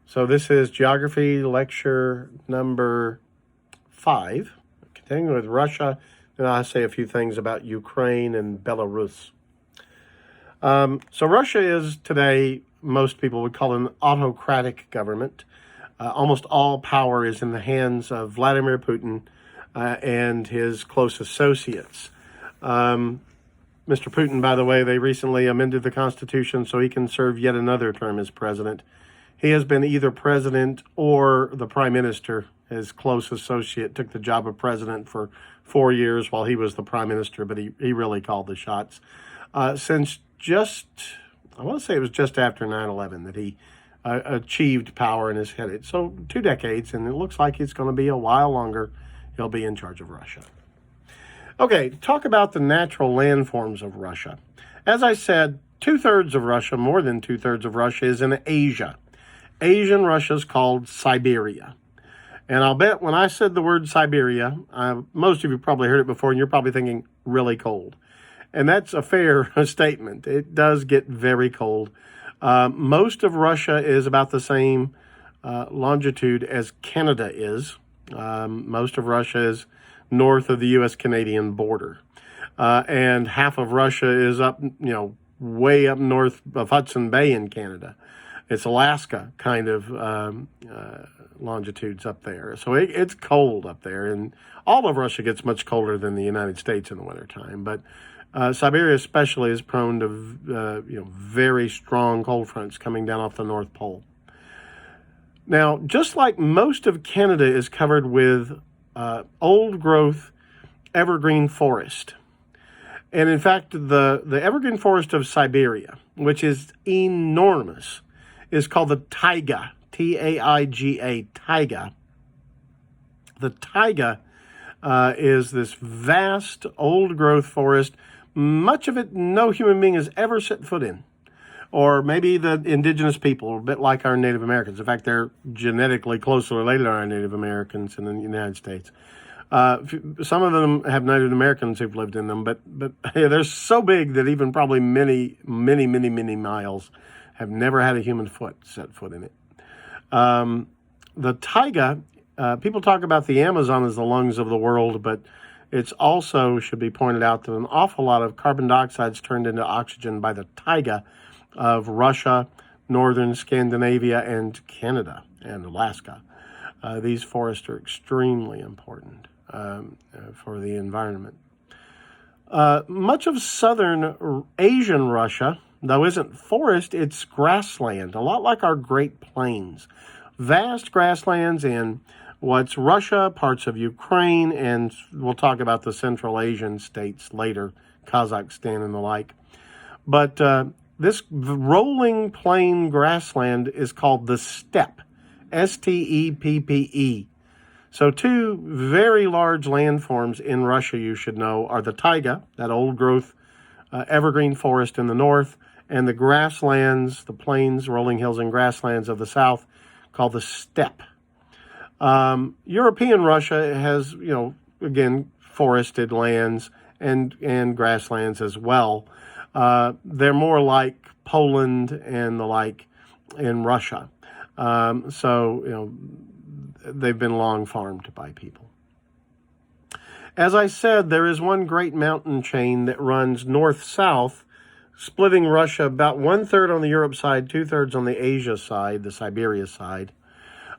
So this is geography lecture number 5, continuing with Russia, and I'll say a few things about Ukraine and Belarus. So Russia is today, most people would call it an autocratic government. Almost all power is in the hands of Vladimir Putin and his close associates. Mr. Putin, by the way, they recently amended the Constitution so he can serve yet another term as president. He has been either president or the prime minister. His close associate took the job of president for 4 years while he was the prime minister, but he really called the shots. Since I want to say it was just after 9/11 that he achieved power and has headed. So 2 decades, and it looks like it's going to be a while longer. He'll be in charge of Russia. Okay, talk about the natural landforms of Russia. As I said, 2/3 of Russia, more than 2/3 of Russia, is in Asia. Asian Russia is called Siberia. And I'll bet when I said the word Siberia, most of you probably heard it before, and you're probably thinking really cold. And that's a fair statement. It does get very cold. Most of Russia is about the same longitude as Canada is. Most of Russia is north of the U.S.-Canadian border. And half of Russia is up, way up north of Hudson Bay in Canada. It's Alaska kind of longitudes up there. So it's cold up there. And all of Russia gets much colder than the United States in the wintertime. But Siberia especially is prone to very strong cold fronts coming down off the North Pole. Now, just like most of Canada is covered with old-growth evergreen forest. And in fact, the evergreen forest of Siberia, which is enormous, is called the taiga, T-A-I-G-A, taiga. The taiga is this vast old-growth forest. Much of it no human being has ever set foot in. Or maybe the indigenous people, a bit like our Native Americans. In fact, they're genetically closely related to our Native Americans in the United States. Some of them have Native Americans who've lived in them, but they're so big that even probably many miles have never had a human set foot in it. The taiga, people talk about the Amazon as the lungs of the world, but it's also, should be pointed out, that an awful lot of carbon dioxide is turned into oxygen by the taiga of Russia, northern Scandinavia, and Canada and Alaska. These forests are extremely important for the environment. Much of southern Asian Russia, though, isn't forest, it's grassland, a lot like our Great Plains. Vast grasslands in what's Russia, parts of Ukraine, and we'll talk about the Central Asian states later, Kazakhstan and the like. But this rolling plain grassland is called the steppe, S-T-E-P-P-E. So 2 very large landforms in Russia, you should know, are the taiga, that old-growth evergreen forest in the north, and the grasslands, the plains, rolling hills, and grasslands of the south, called the steppe. European Russia has, again, forested lands and grasslands as well. They're more like Poland and the like in Russia. They've been long farmed by people. As I said, there is one great mountain chain that runs north-south, splitting Russia about 1/3 on the Europe side, 2/3 on the Asia side, the Siberia side.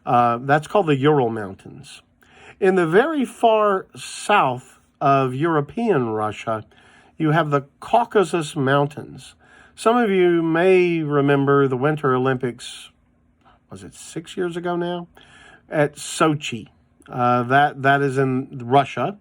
That's called the Ural Mountains. In the very far south of European Russia, you have the Caucasus Mountains. Some of you may remember the Winter Olympics, was it 6 years ago now, at Sochi. That is in Russia,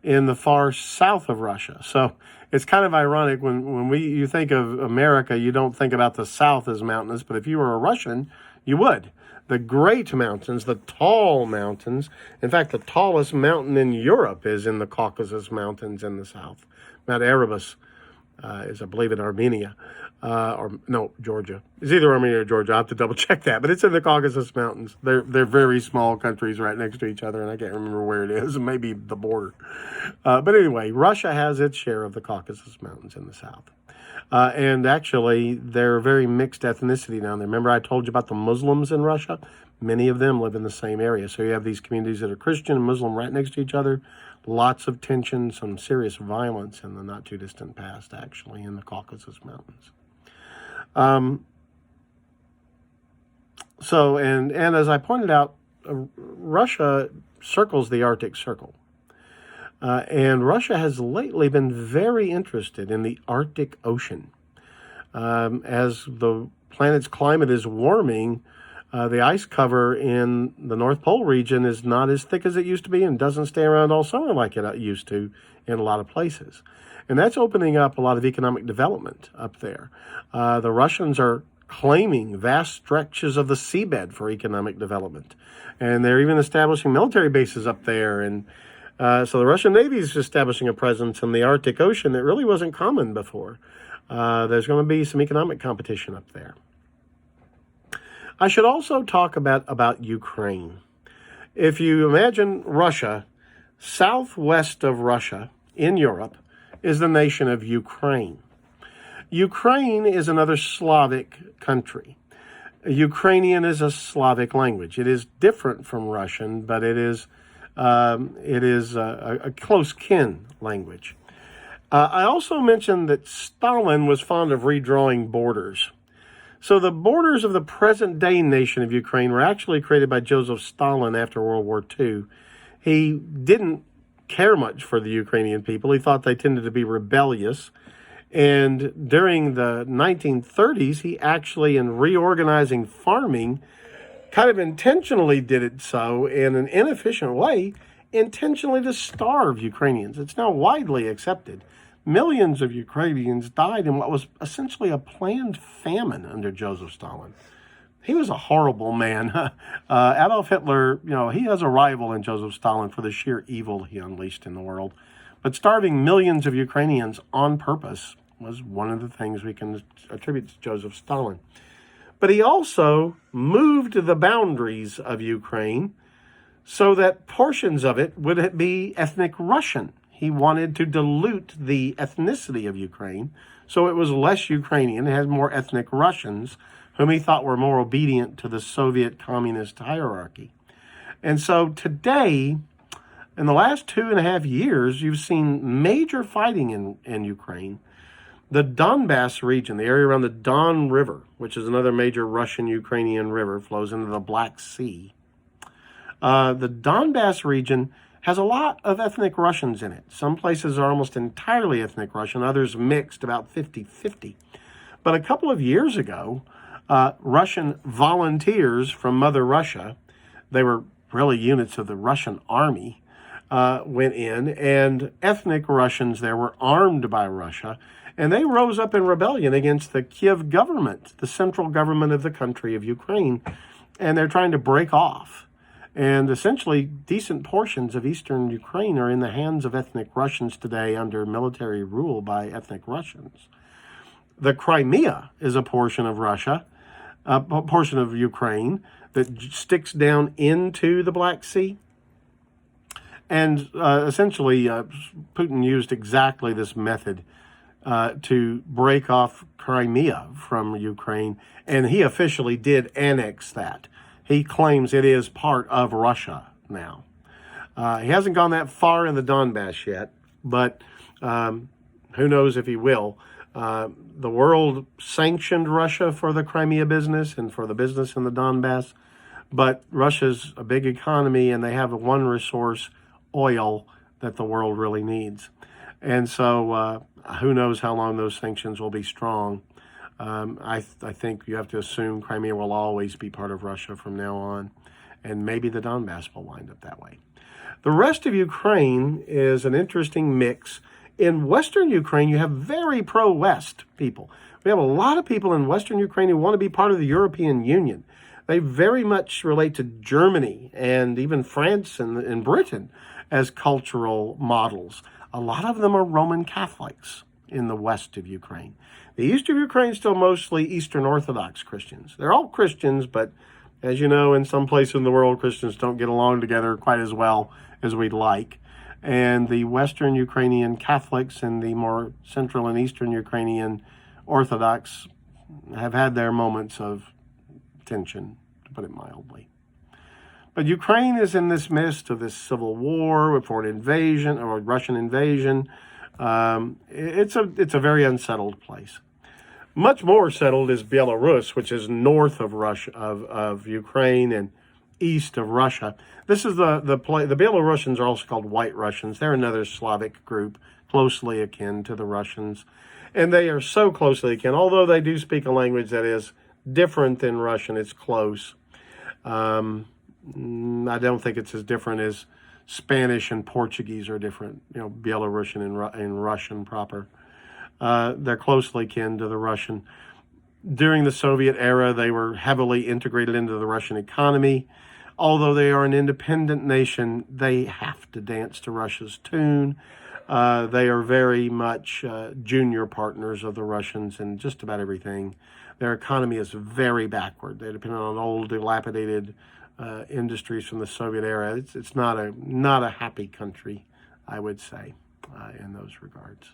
in the far south of Russia. So it's kind of ironic when you think of America, you don't think about the south as mountainous, but if you were a Russian, you would. The great mountains, the tall mountains. In fact, the tallest mountain in Europe is in the Caucasus Mountains in the south. Mount Erebus is, I believe, in Armenia. Georgia. It's either Armenia or Georgia. I have to double check that, but it's in the Caucasus Mountains. They're very small countries right next to each other, and I can't remember where it is. Maybe the border. But anyway, Russia has its share of the Caucasus Mountains in the south. And actually, they're a very mixed ethnicity down there. Remember I told you about the Muslims in Russia? Many of them live in the same area. So you have these communities that are Christian and Muslim right next to each other. Lots of tension, some serious violence in the not too distant past, actually, in the Caucasus Mountains. And as I pointed out, Russia circles the Arctic Circle. And Russia has lately been very interested in the Arctic Ocean. As the planet's climate is warming, the ice cover in the North Pole region is not as thick as it used to be and doesn't stay around all summer like it used to in a lot of places. And that's opening up a lot of economic development up there. The Russians are claiming vast stretches of the seabed for economic development. And they're even establishing military bases up there. And so the Russian Navy is establishing a presence in the Arctic Ocean that really wasn't common before. There's going to be some economic competition up there. I should also talk about Ukraine. If you imagine Russia, southwest of Russia in Europe is the nation of Ukraine. Ukraine is another Slavic country. Ukrainian is a Slavic language. It is different from Russian, but it is a close kin language. I also mentioned that Stalin was fond of redrawing borders. So the borders of the present-day nation of Ukraine were actually created by Joseph Stalin after World War II. He didn't care much for the Ukrainian people. He thought they tended to be rebellious. And during the 1930s, he actually, in reorganizing farming, kind of intentionally did it so in an inefficient way, intentionally to starve Ukrainians. It's now widely accepted. Millions of Ukrainians died in what was essentially a planned famine under Joseph Stalin. He was a horrible man. Adolf Hitler, he has a rival in Joseph Stalin for the sheer evil he unleashed in the world. But starving millions of Ukrainians on purpose was one of the things we can attribute to Joseph Stalin. But he also moved the boundaries of Ukraine so that portions of it would be ethnic Russian. He wanted to dilute the ethnicity of Ukraine, so it was less Ukrainian. It had more ethnic Russians, whom he thought were more obedient to the Soviet communist hierarchy. And so today, in the last 2.5 years, you've seen major fighting in Ukraine. The Donbass region, the area around the Don River, which is another major Russian-Ukrainian river, flows into the Black Sea. The Donbass region has a lot of ethnic Russians in it. Some places are almost entirely ethnic Russian, others mixed, about 50-50. But a couple of years ago, Russian volunteers from Mother Russia, they were really units of the Russian army, went in, and ethnic Russians there were armed by Russia, and they rose up in rebellion against the Kiev government, the central government of the country of Ukraine, and they're trying to break off. And essentially, decent portions of eastern Ukraine are in the hands of ethnic Russians today under military rule by ethnic Russians. The Crimea is a portion of Russia, a portion of Ukraine that sticks down into the Black Sea. And essentially, Putin used exactly this method to break off Crimea from Ukraine, and he officially did annex that. He claims it is part of Russia now. He hasn't gone that far in the Donbass yet, but who knows if he will. The world sanctioned Russia for the Crimea business and for the business in the Donbass, but Russia's a big economy and they have one resource, oil, that the world really needs. And so who knows how long those sanctions will be strong. I think you have to assume Crimea will always be part of Russia from now on, and maybe the Donbass will wind up that way. The rest of Ukraine is an interesting mix. In Western Ukraine, you have very pro-West people. We have a lot of people in Western Ukraine who want to be part of the European Union. They very much relate to Germany and even France and Britain as cultural models. A lot of them are Roman Catholics in the west of Ukraine. The east of Ukraine is still mostly Eastern Orthodox Christians. They're all Christians, but as you know, in some places in the world, Christians don't get along together quite as well as we'd like. And the Western Ukrainian Catholics and the more Central and Eastern Ukrainian Orthodox have had their moments of tension, to put it mildly. But Ukraine is in this midst of this civil war, for an invasion or a Russian invasion. It's a very unsettled place. Much more settled is Belarus, which is north of Russia, of Ukraine, and east of Russia. This is the Belarusians are also called White Russians. They're another Slavic group closely akin to the Russians. And they are so closely akin, although they do speak a language that is different than Russian. It's close. I don't think it's as different as Spanish and Portuguese are different, Belarusian and Russian proper. They're closely akin to the Russian. During the Soviet era, they were heavily integrated into the Russian economy. Although they are an independent nation, they have to dance to Russia's tune. They are very much junior partners of the Russians in just about everything. Their economy is very backward. They depend on old, dilapidated industries from the Soviet era. It's not a happy country, I would say, in those regards.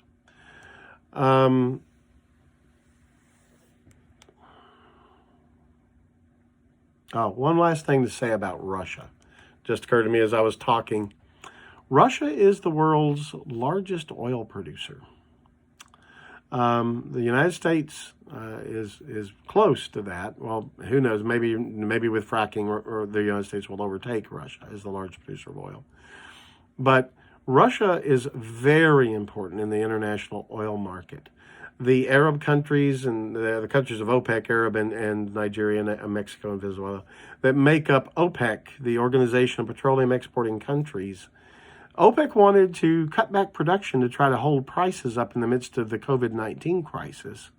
One last thing to say about Russia. Just occurred to me as I was talking. Russia is the world's largest oil producer. The United States is close to that. Well, who knows? Maybe with fracking, or the United States will overtake Russia as the largest producer of oil. But Russia is very important in the international oil market. The Arab countries and the countries of OPEC, Arab and Nigeria and Mexico and Venezuela, that make up OPEC, the Organization of Petroleum Exporting Countries, OPEC wanted to cut back production to try to hold prices up in the midst of the COVID-19 crisis.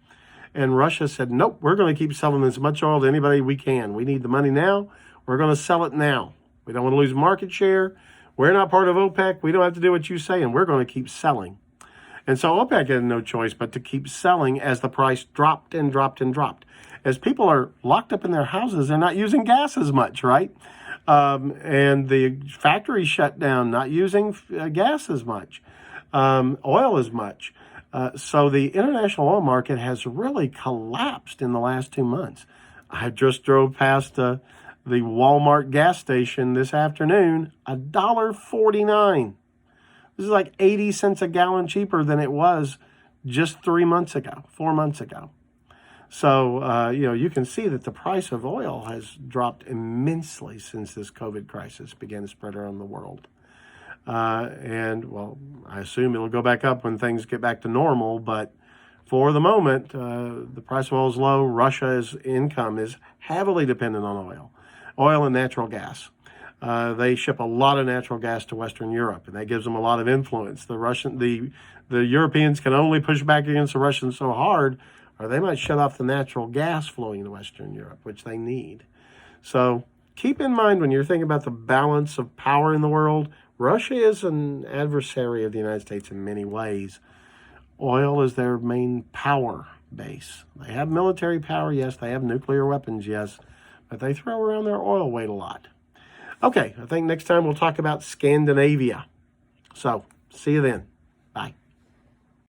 And Russia said, nope, we're going to keep selling as much oil to anybody we can. We need the money now. We're going to sell it now. We don't want to lose market share. We're not part of OPEC. We don't have to do what you say, and we're going to keep selling. And so OPEC had no choice but to keep selling as the price dropped and dropped and dropped. As people are locked up in their houses, they're not using gas as much, right? And the factories shut down, not using gas as much, oil as much. So the international oil market has really collapsed in the last 2 months. I just drove past the Walmart gas station this afternoon, $1.49. This is like 80 cents a gallon cheaper than it was just 4 months ago. So, you can see that the price of oil has dropped immensely since this COVID crisis began to spread around the world. I assume it'll go back up when things get back to normal. But for the moment, the price of oil is low. Russia's income is heavily dependent on oil and natural gas. They ship a lot of natural gas to Western Europe, and that gives them a lot of influence. The Europeans can only push back against the Russians so hard, or they might shut off the natural gas flowing to Western Europe, which they need. So keep in mind when you're thinking about the balance of power in the world, Russia is an adversary of the United States in many ways. Oil is their main power base. They have military power, yes. They have nuclear weapons, yes. But they throw around their oil weight a lot. Okay, I think next time we'll talk about Scandinavia. So, see you then.